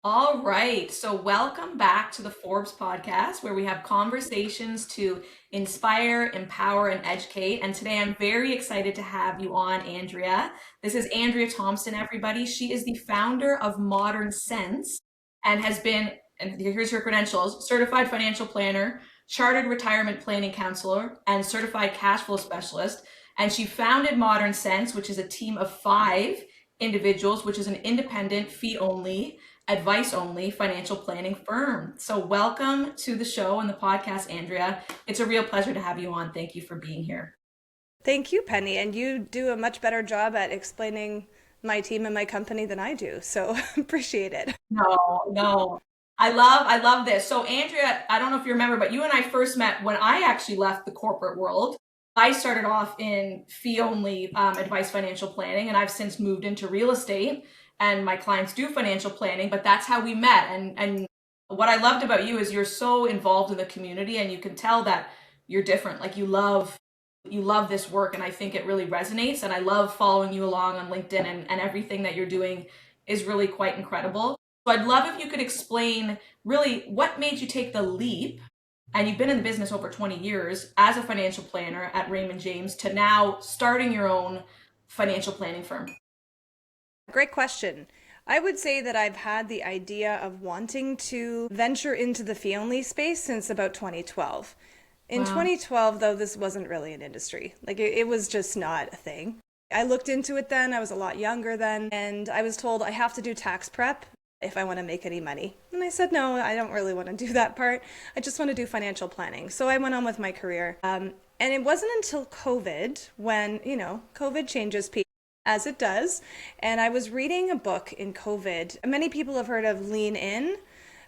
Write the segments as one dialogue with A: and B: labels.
A: All right. So, welcome back to the Forbes Podcast, where we have conversations to inspire, empower, and educate. And today I'm very excited to have you on, Andrea. This is Andrea Thompson, everybody. She is the founder of Modern Sense and has been, and here's her credentials, certified financial planner, chartered retirement planning counselor, and certified cash flow specialist. And she founded Modern Sense, which is a team of 5 individuals, which is an independent, fee only, advice only financial planning firm. So welcome to the show and the podcast, Andrea. It's a real pleasure to have you on. Thank you for being here.
B: Thank you, Penny. And you do a much better job at explaining my team and my company than I do. So appreciate it.
A: No. I love this. So Andrea, I don't know if you remember, but you and I first met when I actually left the corporate world. I started off in fee only advice financial planning, and I've since moved into real estate. And my clients do financial planning, but that's how we met. And what I loved about you is you're so involved in the community, and you can tell that you're different. Like you love this work, and I think it really resonates. And I love following you along on LinkedIn, and everything that you're doing is really quite incredible. So I'd love if you could explain really what made you take the leap. And you've been in the business over 20 years as a financial planner at Raymond James to now starting your own financial planning firm.
B: Great question. I would say that I've had the idea of wanting to venture into the fee-only space since about 2012. In 2012, though, this wasn't really an industry. Like it was just not a thing. I looked into it then. I was a lot younger then, and I was told I have to do tax prep if I want to make any money. And I said, no, I don't really want to do that part. I just want to do financial planning. So I went on with my career. And it wasn't until COVID when, COVID changes people, as it does. And I was reading a book in COVID. Many people have heard of Lean In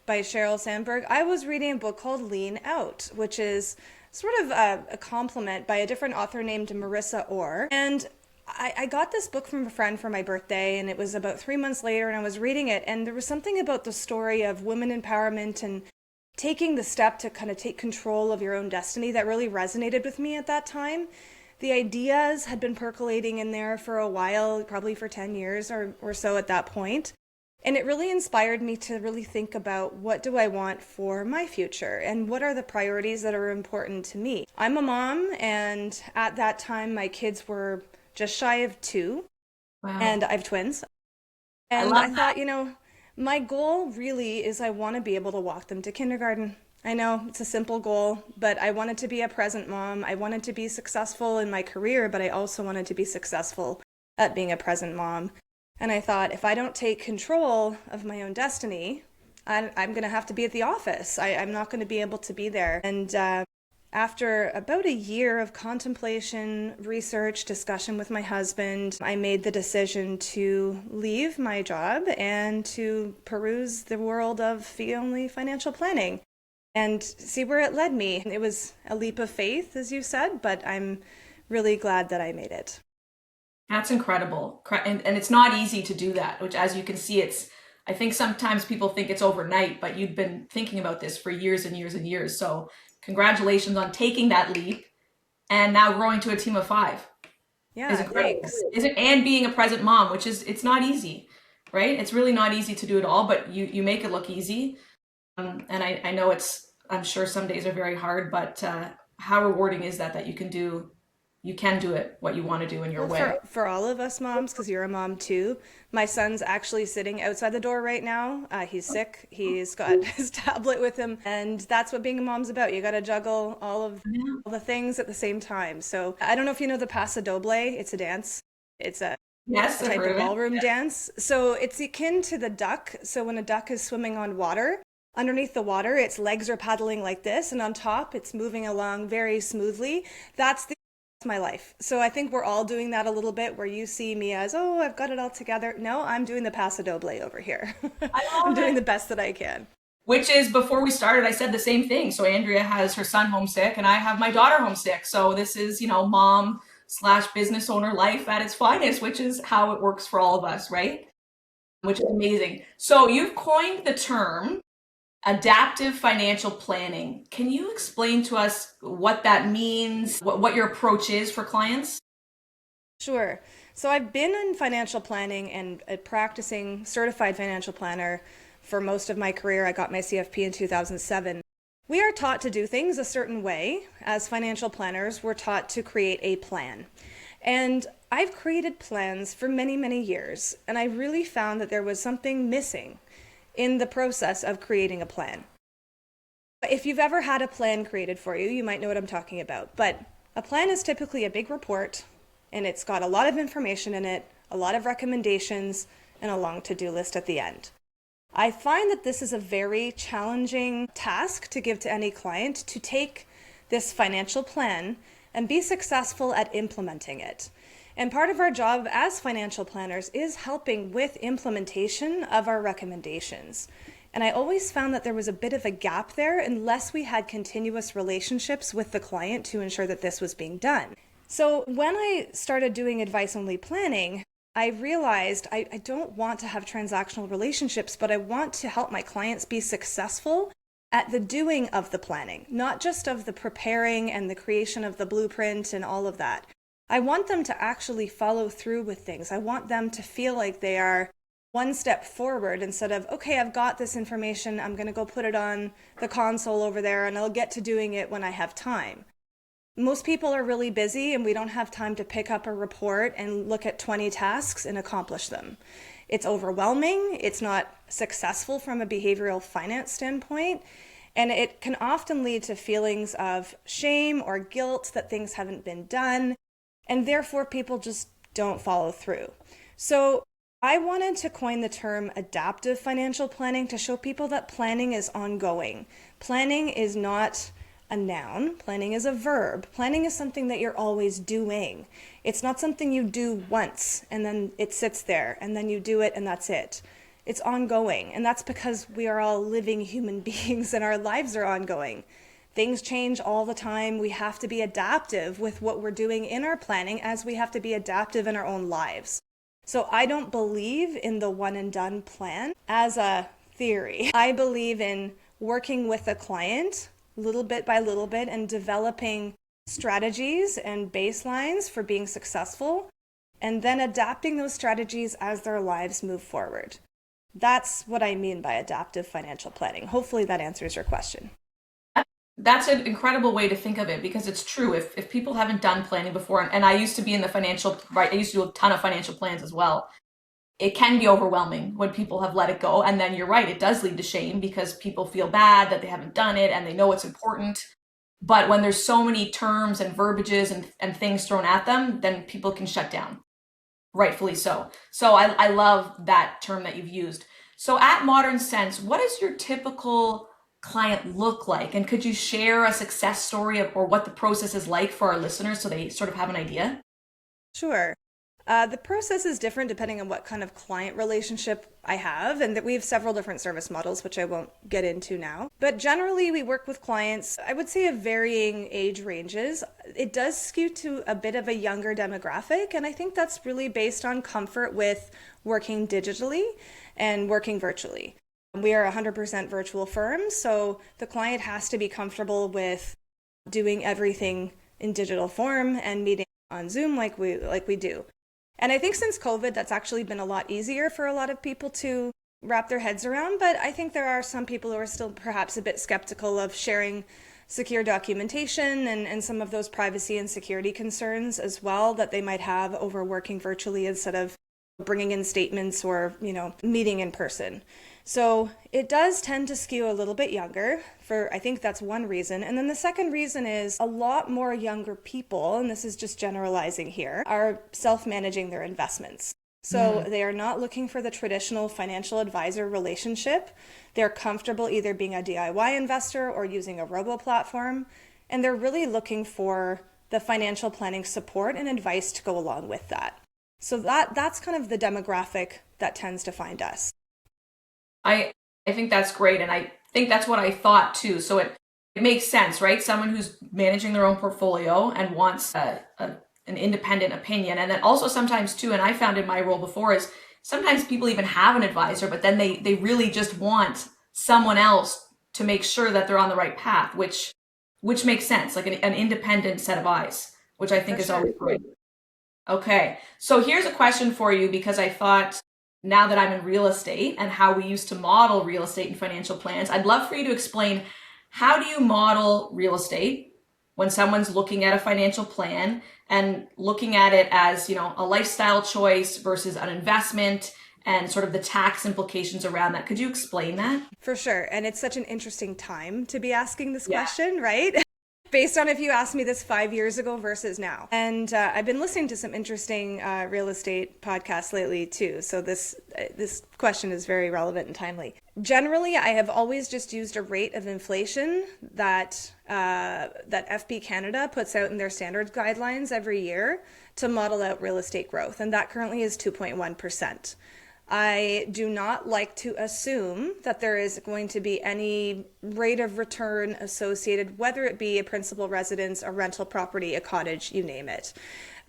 B: by Sheryl Sandberg. I was reading a book called Lean Out, which is sort of a complement by a different author named Marissa Orr. And I got this book from a friend for my birthday, and it was about 3 months later, and I was reading it, and there was something about the story of women empowerment and taking the step to kind of take control of your own destiny that really resonated with me at that time. The ideas had been percolating in there for a while, probably for 10 years or so at that point. And it really inspired me to really think about what do I want for my future and what are the priorities that are important to me. I'm a mom, and at that time my kids were just shy of 2. Wow. And I have twins. And I thought, my goal really is I want to be able to walk them to kindergarten. I know it's a simple goal, but I wanted to be a present mom. I wanted to be successful in my career, but I also wanted to be successful at being a present mom. And I thought, if I don't take control of my own destiny, I'm going to have to be at the office. I'm not going to be able to be there. And after about a year of contemplation, research, discussion with my husband, I made the decision to leave my job and to peruse the world of fee-only financial planning and see where it led me. It was a leap of faith, as you said, but I'm really glad that I made it.
A: That's incredible. And it's not easy to do that, which, as you can see, I think sometimes people think it's overnight, but you've been thinking about this for years and years and years. So congratulations on taking that leap and now growing to a team of 5.
B: Yeah, thanks.
A: And being a present mom, which it's not easy, right? It's really not easy to do it all, but you make it look easy. And I know I'm sure some days are very hard, but how rewarding is that you can do it, what you want to do in your way.
B: For all of us moms, because you're a mom too, my son's actually sitting outside the door right now. He's sick. He's got his tablet with him. And that's what being a mom's about. You got to juggle all the things at the same time. So I don't know if you know the Paso Doble. It's a dance. It's a type of ballroom dance. So it's akin to the duck. So when a duck is swimming on water, underneath the water, its legs are paddling like this. And on top, it's moving along very smoothly. That's my life. So I think we're all doing that a little bit, where you see me as, oh, I've got it all together. No, I'm doing the Paso Doble over here. I'm doing the best that I can.
A: Which is, before we started, I said the same thing. So Andrea has her son homesick and I have my daughter homesick. So this is, mom/business owner life at its finest, which is how it works for all of us, right? Which is amazing. So you've coined the term adaptive financial planning. Can you explain to us what that means, what your approach is for clients?
B: Sure. So I've been in financial planning and a practicing certified financial planner for most of my career. I got my CFP in 2007. We are taught to do things a certain way. As financial planners, we're taught to create a plan. And I've created plans for many, many years, and I really found that there was something missing in the process of creating a plan. If you've ever had a plan created for you, you might know what I'm talking about. But a plan is typically a big report, and it's got a lot of information in it, a lot of recommendations, and a long to-do list at the end. I find that this is a very challenging task to give to any client, to take this financial plan and be successful at implementing it. And part of our job as financial planners is helping with implementation of our recommendations. And I always found that there was a bit of a gap there unless we had continuous relationships with the client to ensure that this was being done. So when I started doing advice-only planning, I realized I don't want to have transactional relationships, but I want to help my clients be successful at the doing of the planning, not just of the preparing and the creation of the blueprint and all of that. I want them to actually follow through with things. I want them to feel like they are one step forward instead of, okay, I've got this information, I'm going to go put it on the console over there and I'll get to doing it when I have time. Most people are really busy and we don't have time to pick up a report and look at 20 tasks and accomplish them. It's overwhelming, it's not successful from a behavioral finance standpoint, and it can often lead to feelings of shame or guilt that things haven't been done, and therefore people just don't follow through. So I wanted to coin the term adaptive financial planning to show people that planning is ongoing. Planning is not a noun. Planning is a verb. Planning is something that you're always doing. It's not something you do once and then it sits there and then you do it and that's it. It's ongoing, and that's because we are all living human beings and our lives are ongoing. Things change all the time. We have to be adaptive with what we're doing in our planning as we have to be adaptive in our own lives. So I don't believe in the one and done plan as a theory. I believe in working with a client little bit by little bit and developing strategies and baselines for being successful, and then adapting those strategies as their lives move forward. That's what I mean by adaptive financial planning. Hopefully that answers your question.
A: That's an incredible way to think of it, because it's true. If people haven't done planning before, and I used to be in the financial, right, I used to do a ton of financial plans as well. It can be overwhelming when people have let it go. And then you're right, it does lead to shame because people feel bad that they haven't done it and they know it's important. But when there's so many terms and verbiages and things thrown at them, then people can shut down, rightfully so. So I love that term that you've used. So at Modern Sense, what does your typical client look like? And could you share a success story or what the process is like for our listeners so they sort of have an idea?
B: Sure. The process is different depending on what kind of client relationship I have, and that we have several different service models, which I won't get into now. But generally, we work with clients, I would say, of varying age ranges. It does skew to a bit of a younger demographic, and I think that's really based on comfort with working digitally and working virtually. We are a 100% virtual firm, so the client has to be comfortable with doing everything in digital form and meeting on Zoom like we do. And I think since COVID, that's actually been a lot easier for a lot of people to wrap their heads around. But I think there are some people who are still perhaps a bit skeptical of sharing secure documentation and some of those privacy and security concerns as well that they might have over working virtually instead of bringing in statements or, meeting in person. So it does tend to skew a little bit younger. I think that's one reason. And then the second reason is a lot more younger people, and this is just generalizing here, are self-managing their investments. So they are not looking for the traditional financial advisor relationship. They're comfortable either being a DIY investor or using a robo platform. And they're really looking for the financial planning support and advice to go along with that. So that's kind of the demographic that tends to find us.
A: I think that's great. And I think that's what I thought too. So it makes sense, right? Someone who's managing their own portfolio and wants an independent opinion. And then also sometimes too, and I found in my role before, is sometimes people even have an advisor, but then they really just want someone else to make sure that they're on the right path, which makes sense, like an independent set of eyes, which I think is always great. Okay. So here's a question for you, because I thought now that I'm in real estate and how we used to model real estate and financial plans. I'd love for you to explain, how do you model real estate when someone's looking at a financial plan and looking at it as, a lifestyle choice versus an investment, and sort of the tax implications around that? Could you explain that?
B: For sure. And it's such an interesting time to be asking this question, right? Based on if you asked me this 5 years ago versus now. And I've been listening to some interesting real estate podcasts lately too. So this question is very relevant and timely. Generally, I have always just used a rate of inflation that FB Canada puts out in their standards guidelines every year to model out real estate growth. And that currently is 2.1%. I do not like to assume that there is going to be any rate of return associated, whether it be a principal residence, a rental property, a cottage, you name it.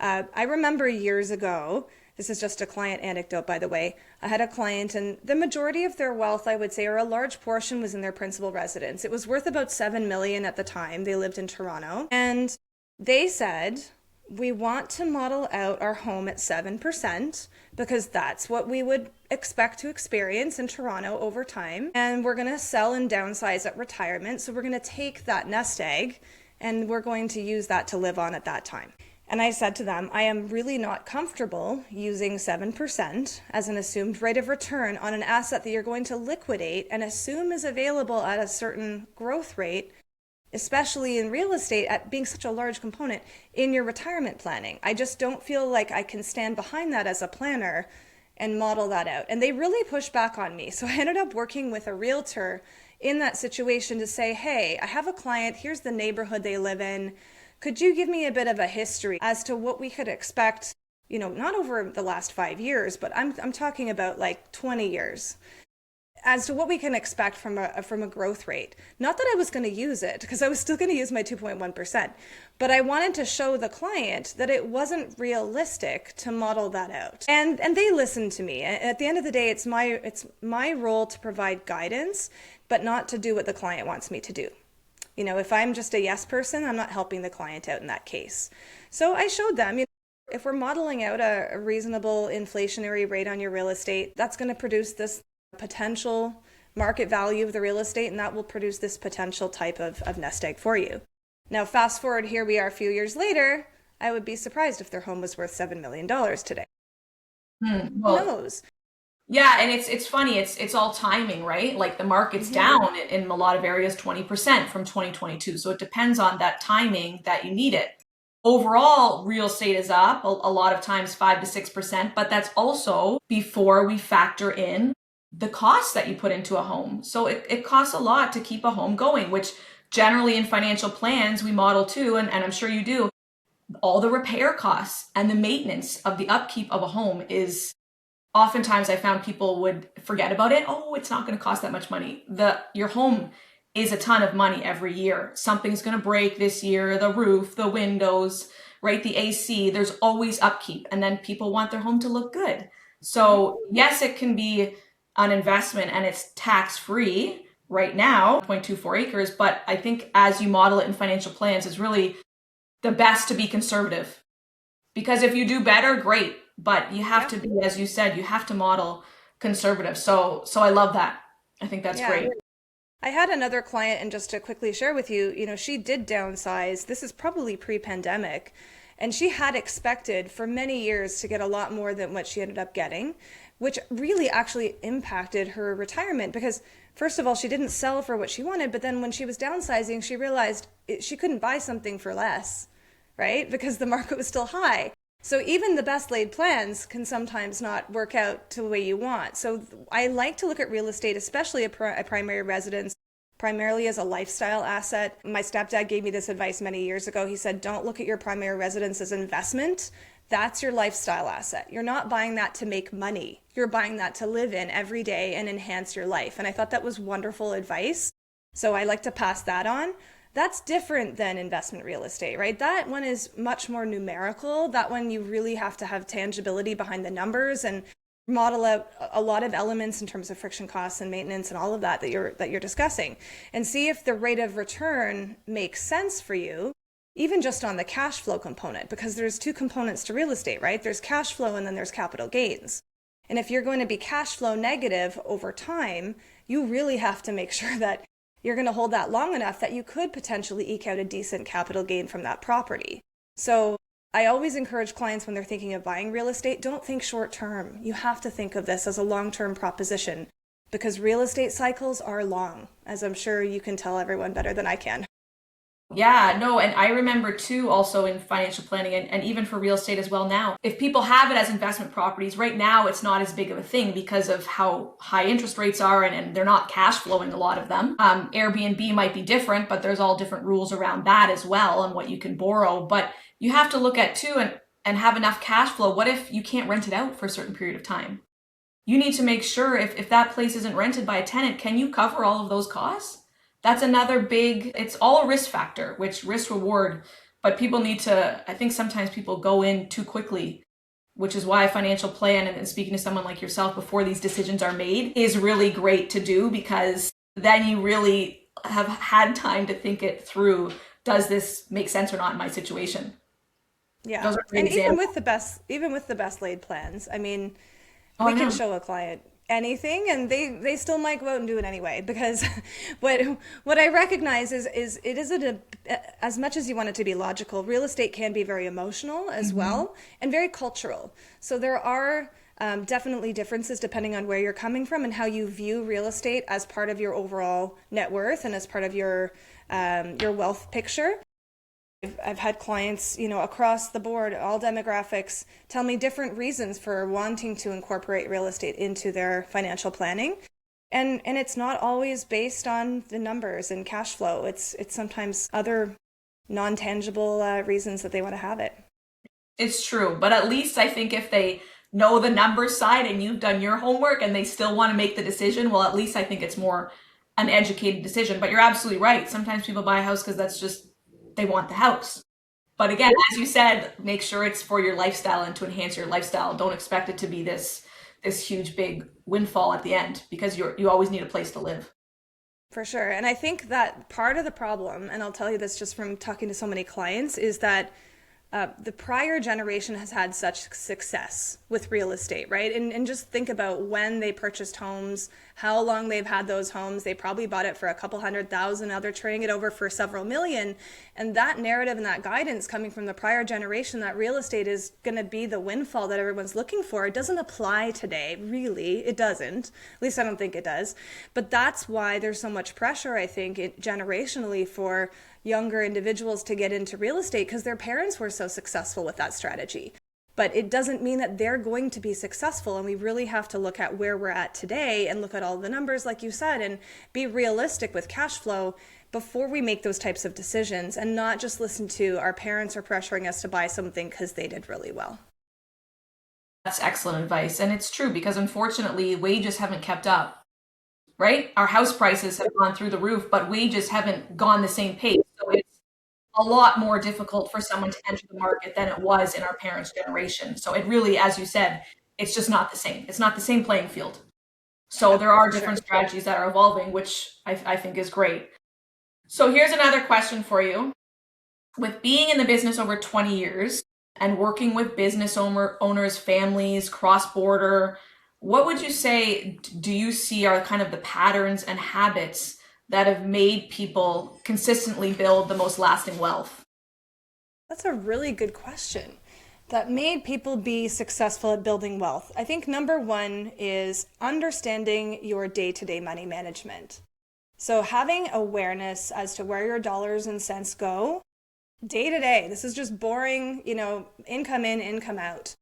B: I remember years ago, this is just a client anecdote, by the way, I had a client and the majority of their wealth, I would say, or a large portion, was in their principal residence. It was worth about $7 million at the time. They lived in Toronto. And they said, we want to model out our home at 7% because that's what we would expect to experience in Toronto over time. And we're going to sell and downsize at retirement. So we're going to take that nest egg and we're going to use that to live on at that time. And I said to them, I am really not comfortable using 7% as an assumed rate of return on an asset that you're going to liquidate and assume is available at a certain growth rate, especially in real estate, at being such a large component in your retirement planning. I just don't feel like I can stand behind that as a planner and model that out. And they really pushed back on me. So I ended up working with a realtor in that situation to say, hey, I have a client, here's the neighborhood they live in. Could you give me a bit of a history as to what we could expect, not over the last 5 years, but I'm talking about like 20 years. As to what we can expect from a growth rate. Not that I was going to use it, because I was still going to use my 2.1%, but I wanted to show the client that it wasn't realistic to model that out. And they listened to me. At the end of the day, it's my role to provide guidance, but not to do what the client wants me to do. If I'm just a yes person, I'm not helping the client out in that case. So I showed them, if we're modeling out a reasonable inflationary rate on your real estate, that's going to produce this potential market value of the real estate, and that will produce this potential type of nest egg for you. Now, fast forward, here we are a few years later, I would be surprised if their home was worth $7 million today.
A: Well,
B: who knows?
A: Yeah, and it's funny, it's all timing, right? Like the market's down in a lot of areas 20% from 2022. So it depends on that timing that you need it. Overall, real estate is up a lot of times 5 to 6%, but that's also before we factor in the costs that you put into a home. So it costs a lot to keep a home going, which generally in financial plans we model too, and I'm sure you do. All the repair costs and the maintenance of the upkeep of a home is, oftentimes I found people would forget about it. Oh, it's not going to cost that much money. Your home is a ton of money every year. Something's going to break this year, the roof, the windows, right? The AC, there's always upkeep. And then people want their home to look good. So yes, it can be an investment and it's tax-free right now, 0.24 acres. But I think as you model it in financial plans, it's really the best to be conservative. Because if you do better, great. But you have to be, as you said, you have to model conservative. So I love that. I think that's great.
B: I had another client, and just to quickly share with you, she did downsize. This is probably pre-pandemic. And she had expected for many years to get a lot more than what she ended up getting, which really actually impacted her retirement because, first of all, she didn't sell for what she wanted. But then when she was downsizing, she realized she couldn't buy something for less, right? Because the market was still high. So even the best laid plans can sometimes not work out to the way you want. So I like to look at real estate, especially a primary residence, primarily as a lifestyle asset. My stepdad gave me this advice many years ago. He said, don't look at your primary residence as an investment. That's your lifestyle asset. You're not buying that to make money. You're buying that to live in every day and enhance your life. And I thought that was wonderful advice. So I like to pass that on. That's different than investment real estate, right? That one is much more numerical. That one you really have to have tangibility behind the numbers and model out a lot of elements in terms of friction costs and maintenance and all of that you're discussing, and see if the rate of return makes sense for you, even just on the cash flow component, because there's two components to real estate, right? There's cash flow and then there's capital gains. And if you're going to be cash flow negative over time, you really have to make sure that you're going to hold that long enough that you could potentially eke out a decent capital gain from that property. So I always encourage clients when they're thinking of buying real estate, don't think short term. You have to think of this as a long-term proposition because real estate cycles are long, as I'm sure you can tell everyone better than I can.
A: Yeah, no, and I remember too, also in financial planning and even for real estate as well now, if people have it as investment properties, right now it's not as big of a thing because of how high interest rates are and they're not cash flowing, a lot of them. Airbnb might be different, but there's all different rules around that as well and what you can borrow. But you have to look at too and have enough cash flow. What if you can't rent it out for a certain period of time? You need to make sure if that place isn't rented by a tenant, can you cover all of those costs? That's another big, it's all a risk factor, which risk reward, but people need to, I think sometimes people go in too quickly, which is why a financial plan and speaking to someone like yourself before these decisions are made is really great to do because then you really have had time to think it through. Does this make sense or not in my situation?
B: Yeah.
A: Those are great
B: And
A: examples.
B: even with the best laid plans, I mean,
A: Oh,
B: we
A: I
B: can
A: know.
B: show a client anything and they still might go out and do it anyway because what I recognize is it isn't as much as you want it to be logical. Real estate can be very emotional as well and very cultural. So there are definitely differences depending on where you're coming from and how you view real estate as part of your overall net worth and as part of your wealth picture. I've had clients, across the board, all demographics, tell me different reasons for wanting to incorporate real estate into their financial planning. And it's not always based on the numbers and cash flow. It's sometimes other non-tangible reasons that they want to have it.
A: It's true, but at least I think if they know the numbers side and you've done your homework and they still want to make the decision, well, at least I think it's more an educated decision. But you're absolutely right. Sometimes people buy a house because that's just they want the house. But again, as you said, make sure it's for your lifestyle and to enhance your lifestyle. Don't expect it to be this huge big windfall at the end because you always need a place to live.
B: For sure. And I think that part of the problem, and I'll tell you this just from talking to so many clients, is that the prior generation has had such success with real estate, right? And just think about when they purchased homes, how long they've had those homes. They probably bought it for a couple $100,000. Now they're turning it over for several million. And that narrative and that guidance coming from the prior generation that real estate is going to be the windfall that everyone's looking for, it doesn't apply today. Really, it doesn't. At least I don't think it does. But that's why there's so much pressure, I think, generationally for younger individuals to get into real estate because their parents were so successful with that strategy. But it doesn't mean that they're going to be successful. And we really have to look at where we're at today and look at all the numbers, like you said, and be realistic with cash flow before we make those types of decisions and not just listen to our parents are pressuring us to buy something because they did really well.
A: That's excellent advice. And it's true because unfortunately, wages haven't kept up, right? Our house prices have gone through the roof, but wages haven't gone the same pace. So it's a lot more difficult for someone to enter the market than it was in our parents' generation. So it really, as you said, it's just not the same. It's not the same playing field. So there are different strategies that are evolving, which I think is great. So here's another question for you. With being in the business over 20 years and working with business owners, families, cross-border, what would you say do you see are kind of the patterns and habits that have made people consistently build the most lasting wealth?
B: That's a really good question. That made people be successful at building wealth. I think number one is understanding your day-to-day money management. So having awareness as to where your dollars and cents go day to day. This is just boring, income in, income out.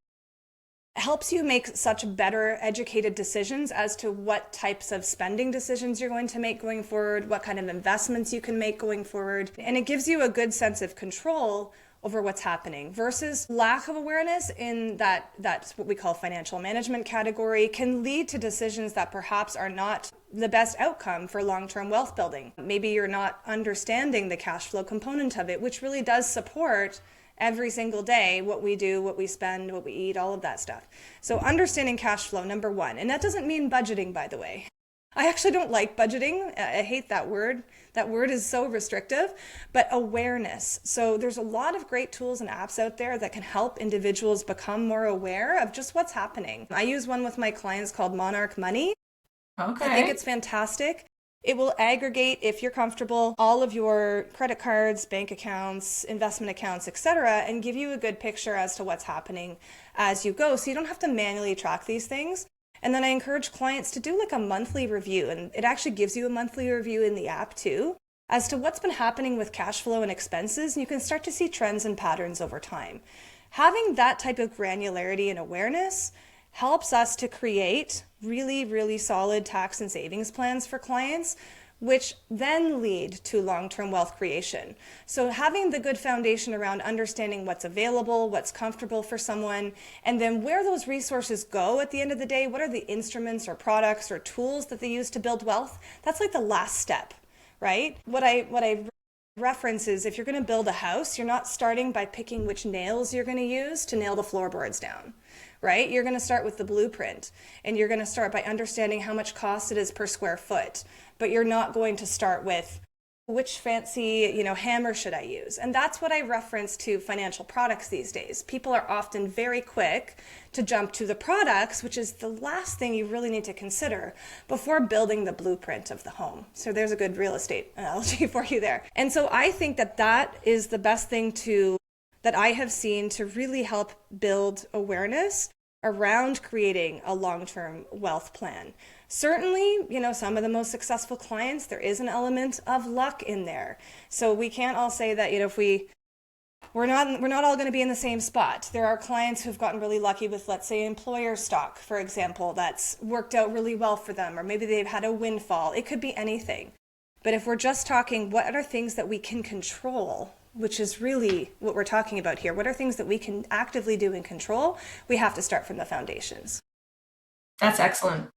B: Helps you make such better educated decisions as to what types of spending decisions you're going to make going forward, what kind of investments you can make going forward. And it gives you a good sense of control over what's happening versus lack of awareness in that's what we call financial management category can lead to decisions that perhaps are not the best outcome for long-term wealth building. Maybe you're not understanding the cash flow component of it, which really does support every single day what we do, what we spend, what we eat, all of that stuff. So understanding cash flow, number one. And that doesn't mean budgeting, by the way. I actually don't like budgeting. I hate that word. That word is so restrictive, but awareness. So there's a lot of great tools and apps out there that can help individuals become more aware of just what's happening. I use one with my clients called Monarch Money.
A: Okay.
B: I think it's fantastic. It will aggregate, if you're comfortable, all of your credit cards, bank accounts, investment accounts, etc., and give you a good picture as to what's happening as you go. So you don't have to manually track these things. And then I encourage clients to do like a monthly review, and it actually gives you a monthly review in the app too, as to what's been happening with cash flow and expenses, and you can start to see trends and patterns over time. Having that type of granularity and awareness helps us to create really, really solid tax and savings plans for clients, which then lead to long-term wealth creation. So having the good foundation around understanding what's available, what's comfortable for someone, and then where those resources go at the end of the day, what are the instruments or products or tools that they use to build wealth, that's like the last step, right? What I reference is, if you're going to build a house, you're not starting by picking which nails you're going to use to nail the floorboards down, right? You're going to start with the blueprint, and you're going to start by understanding how much cost it is per square foot. But you're not going to start with which fancy, hammer should I use? And that's what I reference to financial products these days. People are often very quick to jump to the products, which is the last thing you really need to consider before building the blueprint of the home. So there's a good real estate analogy for you there. And so I think that is the best thing that I have seen to really help build awareness around creating a long-term wealth plan. Certainly, some of the most successful clients, there is an element of luck in there. So we can't all say that, if we're not all going to be in the same spot. There are clients who've gotten really lucky with, let's say, employer stock, for example, that's worked out really well for them, or maybe they've had a windfall. It could be anything. But if we're just talking, what are things that we can control, which is really what we're talking about here, what are things that we can actively do and control, we have to start from the foundations.
A: That's excellent.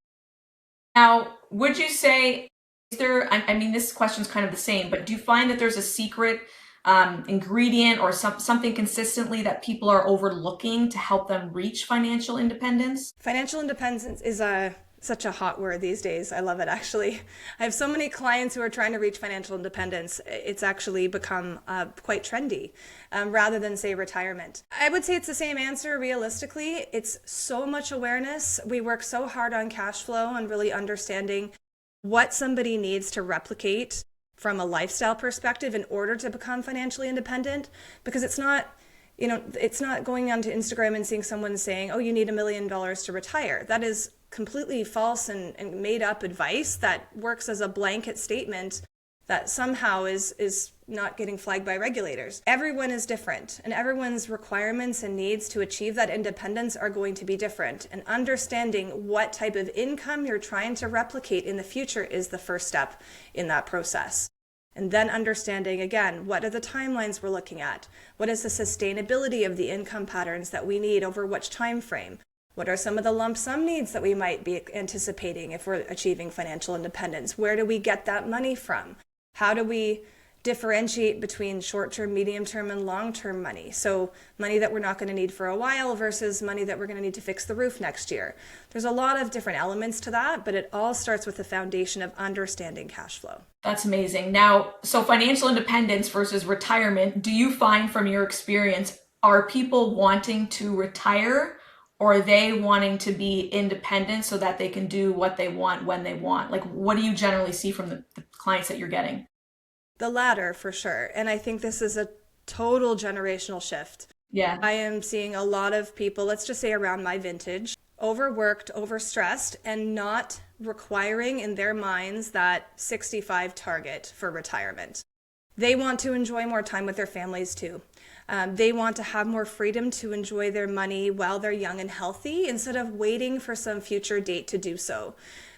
A: Now, would you say, this question's kind of the same, but do you find that there's a secret ingredient or something consistently that people are overlooking to help them reach financial independence?
B: Financial independence is such a hot word these days. I love it, actually. I have so many clients who are trying to reach financial independence. It's actually become quite trendy, rather than say retirement. I would say it's the same answer. Realistically, it's so much awareness. We work so hard on cash flow and really understanding what somebody needs to replicate from a lifestyle perspective in order to become financially independent, because it's not going onto Instagram and seeing someone saying, oh, you need $1 million to retire. That is completely false and made up advice that works as a blanket statement that somehow is not getting flagged by regulators. Everyone is different, and everyone's requirements and needs to achieve that independence are going to be different. And understanding what type of income you're trying to replicate in the future is the first step in that process. And then understanding, again, what are the timelines we're looking at? What is the sustainability of the income patterns that we need over which time frame? What are some of the lump sum needs that we might be anticipating if we're achieving financial independence? Where do we get that money from? How do we differentiate between short-term, medium-term, and long-term money? So money that we're not going to need for a while versus money that we're going to need to fix the roof next year. There's a lot of different elements to that, but it all starts with the foundation of understanding cash flow.
A: That's amazing. Now, so financial independence versus retirement, do you find from your experience, are people wanting to retire, or are they wanting to be independent so that they can do what they want when they want? Like, what do you generally see from the clients that you're getting?
B: The latter, for sure. And I think this is a total generational shift.
A: Yeah.
B: I am seeing a lot of people, let's just say around my vintage, overworked, overstressed, and not requiring in their minds that 65 target for retirement. They want to enjoy more time with their families too. They want to have more freedom to enjoy their money while they're young and healthy instead of waiting for some future date to do so.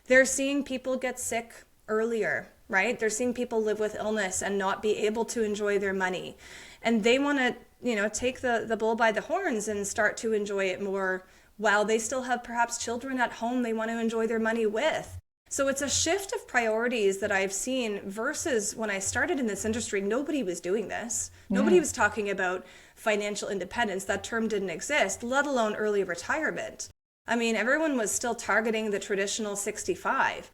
B: They're seeing people get sick earlier, right? They're seeing people live with illness and not be able to enjoy their money. And they want to, take the bull by the horns and start to enjoy it more while they still have perhaps children at home they want to enjoy their money with. So it's a shift of priorities that I've seen versus when I started in this industry, nobody was doing this. Nobody was talking about financial independence. That term didn't exist, let alone early retirement. I mean, everyone was still targeting the traditional 65.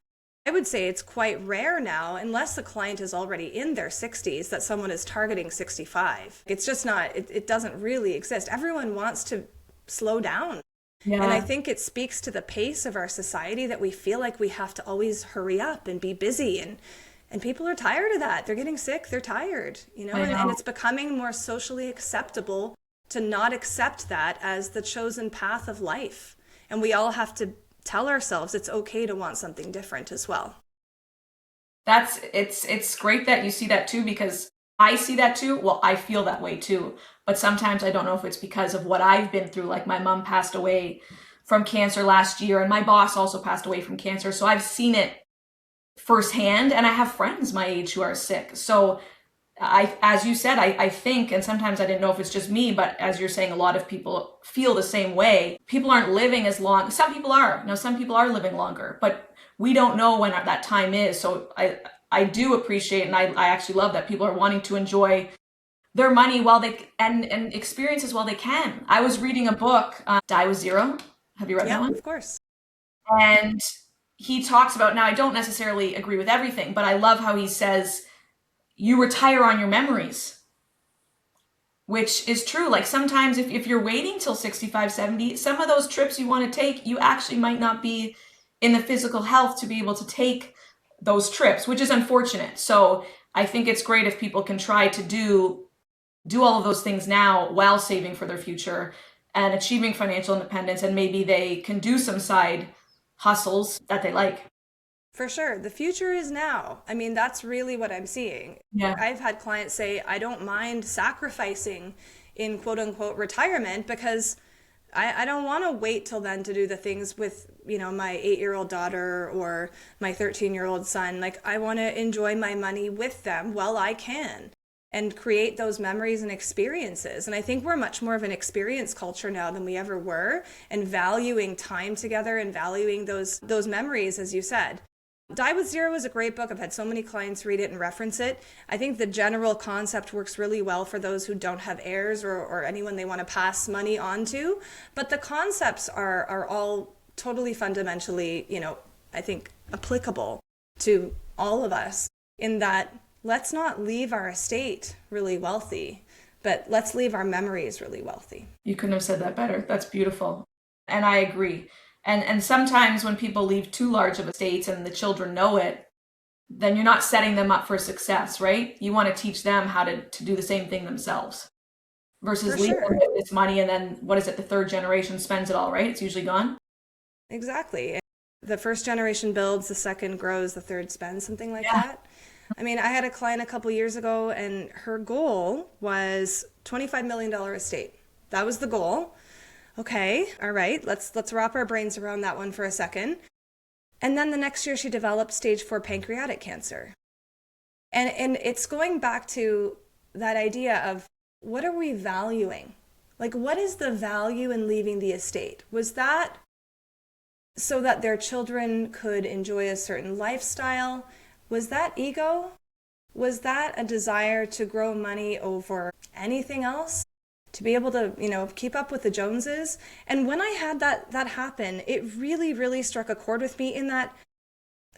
B: I would say it's quite rare now, unless the client is already in their 60s, that someone is targeting 65. It's just not, it doesn't really exist. Everyone wants to slow down.
A: Yeah.
B: And I think it speaks to the pace of our society that we feel like we have to always hurry up and be busy. And people are tired of that. They're getting sick. They're tired, you know? And it's becoming more socially acceptable to not accept that as the chosen path of life. And we all have to tell ourselves it's okay to want something different as well.
A: It's great that you see that too, because I see that too. Well, I feel that way too. But sometimes I don't know if it's because of what I've been through. Like my mom passed away from cancer last year, and my boss also passed away from cancer. So I've seen it firsthand, and I have friends my age who are sick. So as you said, I think, and sometimes I didn't know if it's just me, but as you're saying, a lot of people feel the same way. People aren't living as long. Some people are. No, some people are living longer, but we don't know when that time is. So I do appreciate, and I actually love that people are wanting to enjoy their money while they and experiences while they can. I was reading a book, Die with Zero. Have you read that one?
B: Of course.
A: And he talks about, now I don't necessarily agree with everything, but I love how he says, you retire on your memories, which is true. Like sometimes if you're waiting till 65, 70, some of those trips you want to take, you actually might not be in the physical health to be able to take those trips, which is unfortunate. So I think it's great if people can try to do all of those things now while saving for their future and achieving financial independence, and maybe they can do some side hustles that they like.
B: For sure. The future is now. I mean, that's really what I'm seeing.
A: Yeah.
B: I've had clients say, I don't mind sacrificing in quote unquote retirement because I don't want to wait till then to do the things with, my 8-year-old daughter or my 13-year-old son. Like, I want to enjoy my money with them while I can and create those memories and experiences. And I think we're much more of an experience culture now than we ever were, and valuing time together and valuing those memories, as you said. Die with Zero is a great book. I've had so many clients read it and reference it. I think the general concept works really well for those who don't have heirs or anyone they want to pass money on to. But the concepts are all totally fundamentally, I think applicable to all of us, in that let's not leave our estate really wealthy, but let's leave our memories really wealthy.
A: You couldn't have said that better. That's beautiful. And I agree. And sometimes when people leave too large of estates and the children know it, then you're not setting them up for success, right? You want to teach them how to do the same thing themselves versus leaving them this money and then, what is it, the third generation spends it all, right? It's usually gone.
B: Exactly. The first generation builds, the second grows, the third spends, something like that. I mean, I had a client a couple years ago, and her goal was $25 million estate. That was the goal. Okay, all right, let's wrap our brains around that one for a second. And then the next year she developed stage 4 pancreatic cancer. And it's going back to that idea of, what are we valuing? Like, what is the value in leaving the estate? Was that so that their children could enjoy a certain lifestyle? Was that ego? Was that a desire to grow money over anything else? To be able to, keep up with the Joneses? And when I had that happen, it really, really struck a chord with me, in that,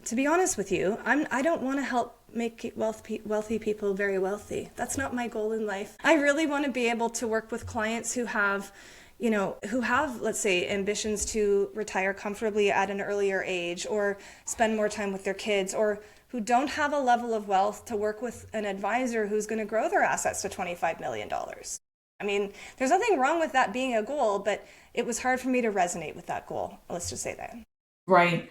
B: to be honest with you, I don't want to help make wealthy people very wealthy. That's not my goal in life. I really want to be able to work with clients who have, let's say, ambitions to retire comfortably at an earlier age, or spend more time with their kids, or who don't have a level of wealth to work with an advisor who's going to grow their assets to $25 million. I mean, there's nothing wrong with that being a goal, but it was hard for me to resonate with that goal. Let's just say that.
A: Right.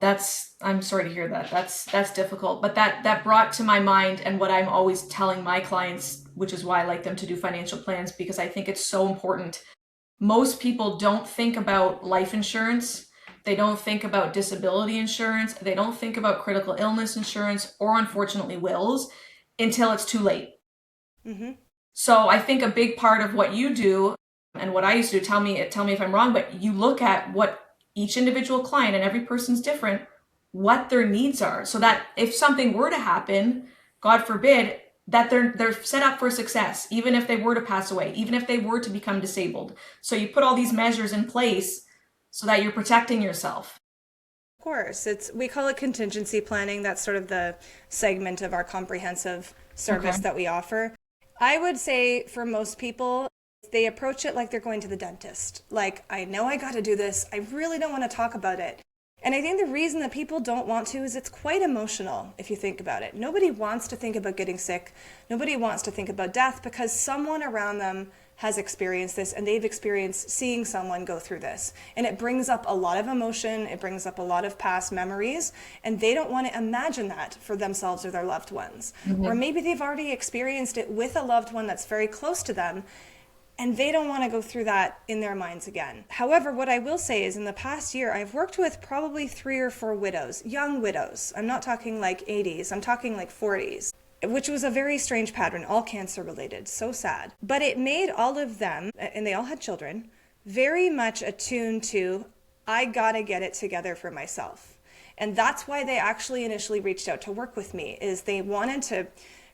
A: I'm sorry to hear that. That's difficult, but that brought to my mind, and what I'm always telling my clients, which is why I like them to do financial plans, because I think it's so important. Most people don't think about life insurance. They don't think about disability insurance. They don't think about critical illness insurance, or unfortunately wills, until it's too late. Mm-hmm. So I think a big part of what you do, and what I used to do, tell me if I'm wrong, but you look at what each individual client, and every person's different, what their needs are, so that if something were to happen, God forbid, that they're set up for success, even if they were to pass away, even if they were to become disabled. So you put all these measures in place so that you're protecting yourself.
B: course. We call it contingency planning. That's sort of the segment of our comprehensive service that we offer. I would say for most people, they approach it like they're going to the dentist. Like, I know I got to do this. I really don't want to talk about it. And I think the reason that people don't want to is it's quite emotional if you think about it. Nobody wants to think about getting sick. Nobody wants to think about death because someone around them has experienced this and they've experienced seeing someone go through this. And it brings up a lot of emotion. It brings up a lot of past memories. And they don't want to imagine that for themselves or their loved ones. Or maybe they've already experienced it with a loved one that's very close to them, and they don't want to go through that in their minds again. However, what I will say is in the past year, I've worked with probably 3 or 4 widows, young widows. I'm not talking like 80s, I'm talking like 40s, which was a very strange pattern, all cancer related, so sad. But it made all of them, and they all had children, very much attuned to, I gotta get it together for myself. And that's why they actually initially reached out to work with me, is they wanted to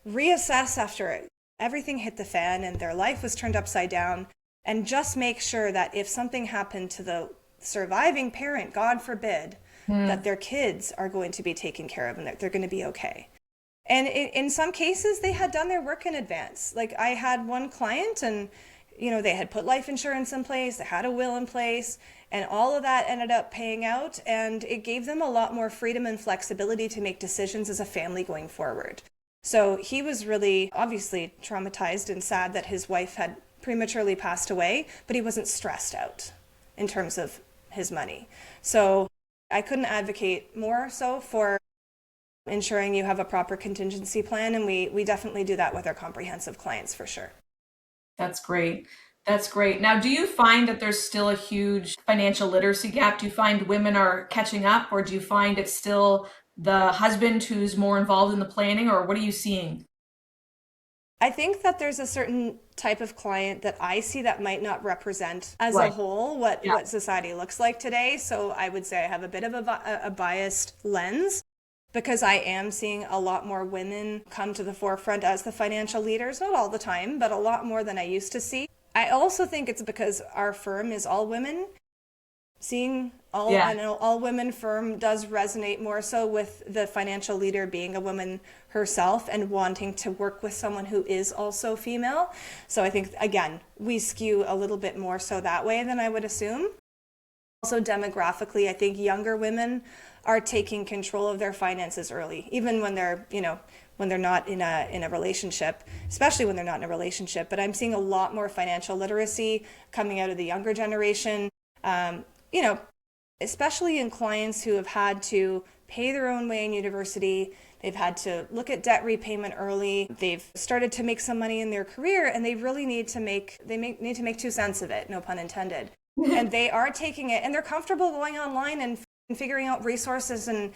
B: reassess after everything hit the fan and their life was turned upside down, and just make sure that if something happened to the surviving parent, God forbid, that their kids are going to be taken care of and that they're going to be okay. And in some cases, they had done their work in advance. Like, I had one client and, they had put life insurance in place, they had a will in place, and all of that ended up paying out, and it gave them a lot more freedom and flexibility to make decisions as a family going forward. So he was really obviously traumatized and sad that his wife had prematurely passed away, but he wasn't stressed out in terms of his money. So I couldn't advocate more so for ensuring you have a proper contingency plan, and we definitely do that with our comprehensive clients for sure.
A: That's great. That's great. Now, do you find that there's still a huge financial literacy gap? Do you find women are catching up, or do you find it's still the husband who's more involved in the planning, or what are you seeing?
B: I think that there's a certain type of client that I see that might not represent as a whole what society looks like today. So I would say I have a bit of a biased lens, because I am seeing a lot more women come to the forefront as the financial leaders, not all the time, but a lot more than I used to see. I also think it's because our firm is all women. Seeing all women firm does resonate more so with the financial leader being a woman herself and wanting to work with someone who is also female. So I think, again, we skew a little bit more so that way than I would assume. Also demographically, I think younger women are taking control of their finances early, even when they're, when they're not in a relationship, especially when they're not in a relationship. But I'm seeing a lot more financial literacy coming out of the younger generation. Especially in clients who have had to pay their own way in university, they've had to look at debt repayment early, they've started to make some money in their career, and they really need to make 2 cents of it, no pun intended. And they are taking it, and they're comfortable going online and figuring out resources and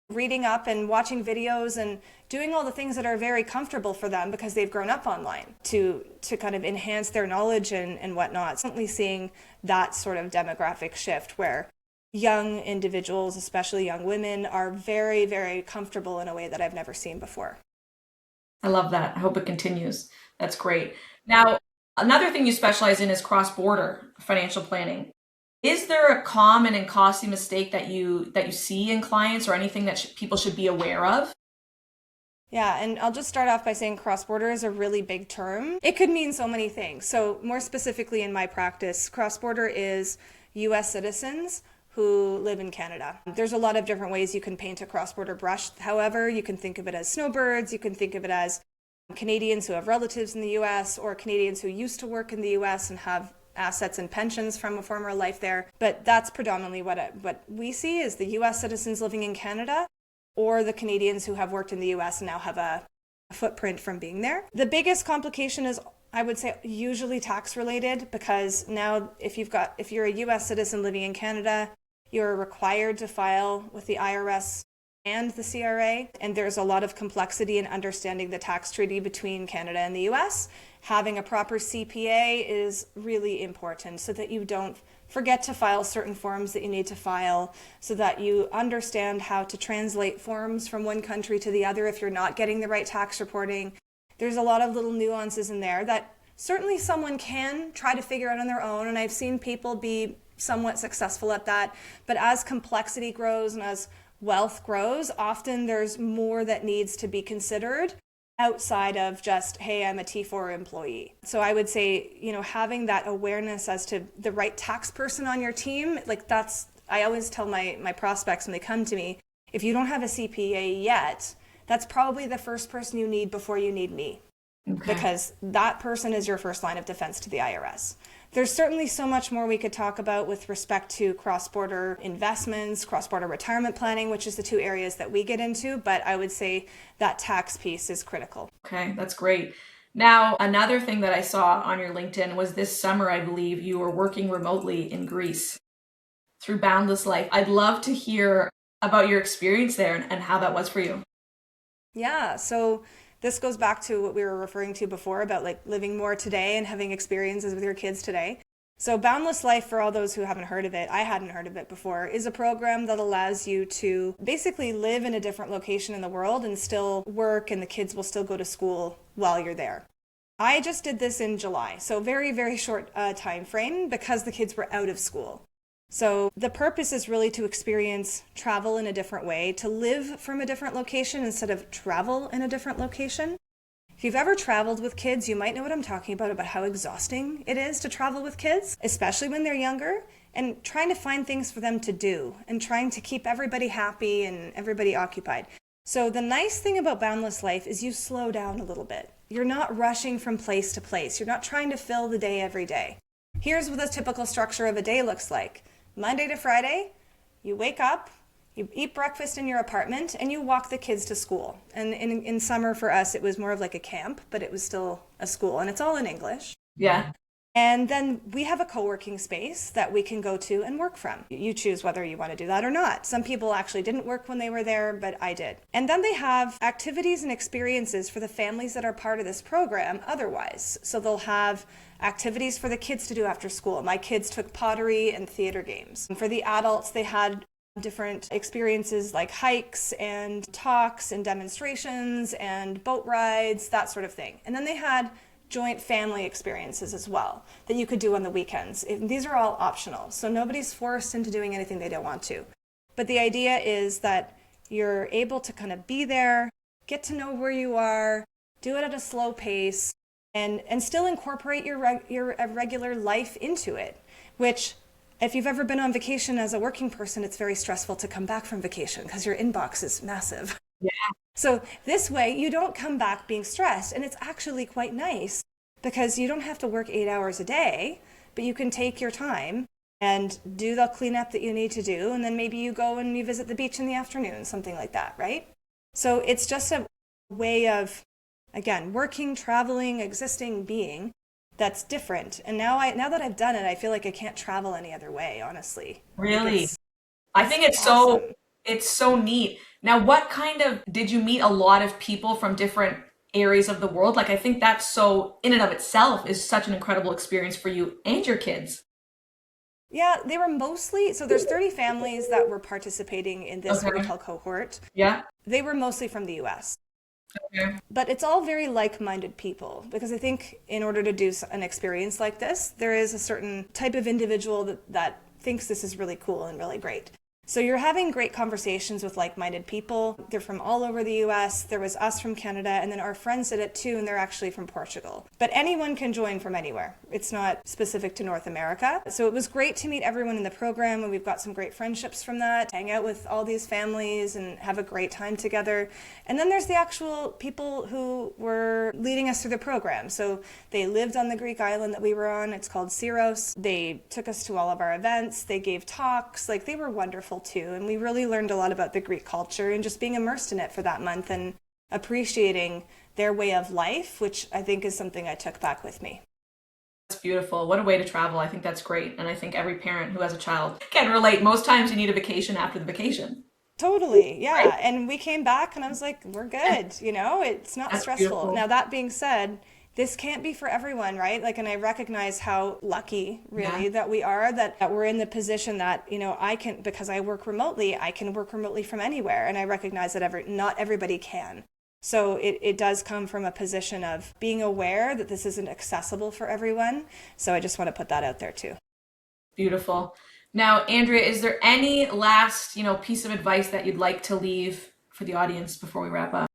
B: reading up and watching videos and doing all the things that are very comfortable for them because they've grown up online to kind of enhance their knowledge and whatnot. Certainly seeing that sort of demographic shift where young individuals, especially young women, are very, very comfortable in a way that I've never seen before.
A: I love that. I hope it continues. That's great. Now, another thing you specialize in is cross-border financial planning. Is there a common and costly mistake that you see in clients, or anything that people should be aware of?
B: Yeah, and I'll just start off by saying cross-border is a really big term. It could mean so many things. So more specifically in my practice, cross-border is U.S. citizens who live in Canada. There's a lot of different ways you can paint a cross-border brush. However, you can think of it as snowbirds, you can think of it as Canadians who have relatives in the U.S., or Canadians who used to work in the U.S. and have assets and pensions from a former life there. But that's predominantly what we see is the U.S. citizens living in Canada, or the Canadians who have worked in the U.S. and now have a footprint from being there. The biggest complication is, I would say, usually tax related, because now if you're a U.S. citizen living in Canada, you're required to file with the IRS and the CRA, and there's a lot of complexity in understanding the tax treaty between Canada and the US. Having a proper CPA is really important so that you don't forget to file certain forms that you need to file, so that you understand how to translate forms from one country to the other if you're not getting the right tax reporting. There's a lot of little nuances in there that certainly someone can try to figure out on their own, and I've seen people be somewhat successful at that. But as complexity grows and as wealth grows, often there's more that needs to be considered outside of just, hey, I'm a T4 employee. So I would say, having that awareness as to the right tax person on your team, I always tell my prospects when they come to me, if you don't have a CPA yet, that's probably the first person you need before you need me. Okay. Because that person is your first line of defense to the IRS. There's certainly so much more we could talk about with respect to cross-border investments, cross-border retirement planning, which is the two areas that we get into, but I would say that tax piece is critical.
A: Okay, that's great. Now, another thing that I saw on your LinkedIn was this summer, I believe, you were working remotely in Greece through Boundless Life. I'd love to hear about your experience there and how that was for you.
B: Yeah, so this goes back to what we were referring to before about like living more today and having experiences with your kids today. So Boundless Life, for all those who haven't heard of it, I hadn't heard of it before, is a program that allows you to basically live in a different location in the world and still work, and the kids will still go to school while you're there. I just did this in July, so very, very short time frame because the kids were out of school. So the purpose is really to experience travel in a different way, to live from a different location instead of travel in a different location. If you've ever traveled with kids, you might know what I'm talking about how exhausting it is to travel with kids, especially when they're younger, and trying to find things for them to do and trying to keep everybody happy and everybody occupied. So the nice thing about Boundless Life is you slow down a little bit. You're not rushing from place to place. You're not trying to fill the day every day. Here's what the typical structure of a day looks like. Monday to Friday, you wake up, you eat breakfast in your apartment, and you walk the kids to school. And in summer for us, it was more of like a camp, but it was still a school, and it's all in English.
A: Yeah.
B: And then we have a co-working space that we can go to and work from. You choose whether you want to do that or not. Some people actually didn't work when they were there, but I did. And then they have activities and experiences for the families that are part of this program otherwise. So they'll have activities for the kids to do after school. My kids took pottery and theater games. And for the adults, they had different experiences like hikes and talks and demonstrations and boat rides, that sort of thing. And then they had joint family experiences as well that you could do on the weekends. These are all optional, so nobody's forced into doing anything they don't want to. But the idea is that you're able to kind of be there, get to know where you are, do it at a slow pace, and still incorporate your regular life into it, which if you've ever been on vacation as a working person, it's very stressful to come back from vacation because your inbox is massive.
A: Yeah.
B: So this way you don't come back being stressed, and it's actually quite nice because you don't have to work 8 hours a day, but you can take your time and do the cleanup that you need to do, and then maybe you go and you visit the beach in the afternoon, something like that, right? So it's just a way of, again, working, traveling, existing, being that's different. And now that I've done it, I feel like I can't travel any other way, honestly.
A: Really? I think it's
B: awesome.
A: It's so neat. Now, did you meet a lot of people from different areas of the world? Like, I think that's so, in and of itself, is such an incredible experience for you and your kids.
B: Yeah, they were mostly, so there's 30 families that were participating in this what we call cohort.
A: Yeah.
B: They were mostly from the US.
A: Okay.
B: But it's all very like-minded people, because I think in order to do an experience like this, there is a certain type of individual that thinks this is really cool and really great. So you're having great conversations with like-minded people. They're from all over the US. There was us from Canada, and then our friends did it too, and they're actually from Portugal. But anyone can join from anywhere. It's not specific to North America. So it was great to meet everyone in the program, and we've got some great friendships from that. Hang out with all these families and have a great time together. And then there's the actual people who were leading us through the program. So they lived on the Greek island that we were on. It's called Syros. They took us to all of our events. They gave talks. Like, they were wonderful too, and we really learned a lot about the Greek culture and just being immersed in it for that month and appreciating their way of life, which I think is something I took back with me.
A: That's beautiful. What a way to travel. I think that's great. And I think every parent who has a child can relate. Most times you need a vacation after the vacation.
B: Totally. Yeah.
A: Right?
B: And we came back and I was like, we're good. It's not
A: That's
B: stressful.
A: beautiful.
B: Now, that being said, this can't be for everyone, right? Like, and I recognize how lucky, really, that we are, that we're in the position that, I can, because I work remotely, I can work remotely from anywhere. And I recognize that not everybody can. So it does come from a position of being aware that this isn't accessible for everyone. So I just want to put that out there too.
A: Beautiful. Now, Andrea, is there any last, piece of advice that you'd like to leave for the audience before we wrap up?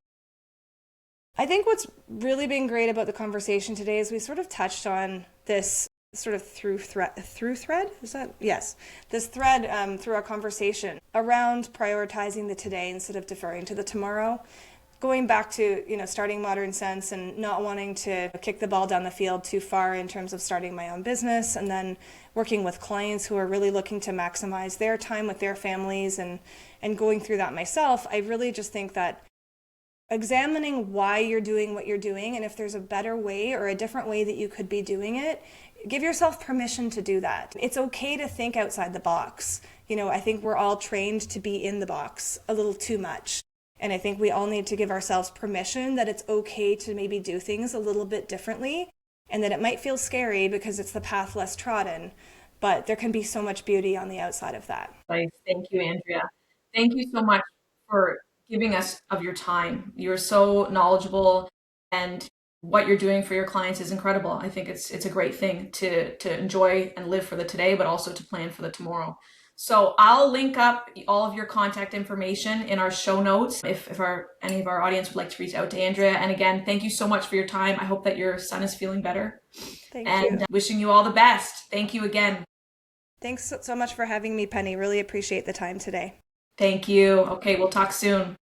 B: I think what's really been great about the conversation today is we sort of touched on this sort of through thread, is that, yes, this thread through our conversation around prioritizing the today instead of deferring to the tomorrow, going back to starting Modern Sense and not wanting to kick the ball down the field too far in terms of starting my own business, and then working with clients who are really looking to maximize their time with their families, and going through that myself. I really just think that examining why you're doing what you're doing, and if there's a better way or a different way that you could be doing it, give yourself permission to do that. It's okay to think outside the box. I think we're all trained to be in the box a little too much. And I think we all need to give ourselves permission that it's okay to maybe do things a little bit differently, and that it might feel scary because it's the path less trodden, but there can be so much beauty on the outside of that.
A: Nice. Thank you, Andrea. Thank you so much for giving us of your time. You're so knowledgeable, and what you're doing for your clients is incredible. I think it's a great thing to enjoy and live for the today, but also to plan for the tomorrow. So I'll link up all of your contact information in our show notes if any of our audience would like to reach out to Andrea. And again, thank you so much for your time. I hope that your son is feeling better.
B: Thank you.
A: Wishing you all the best. Thank you again.
B: Thanks so much for having me, Penny. Really appreciate the time today.
A: Thank you. Okay, we'll talk soon.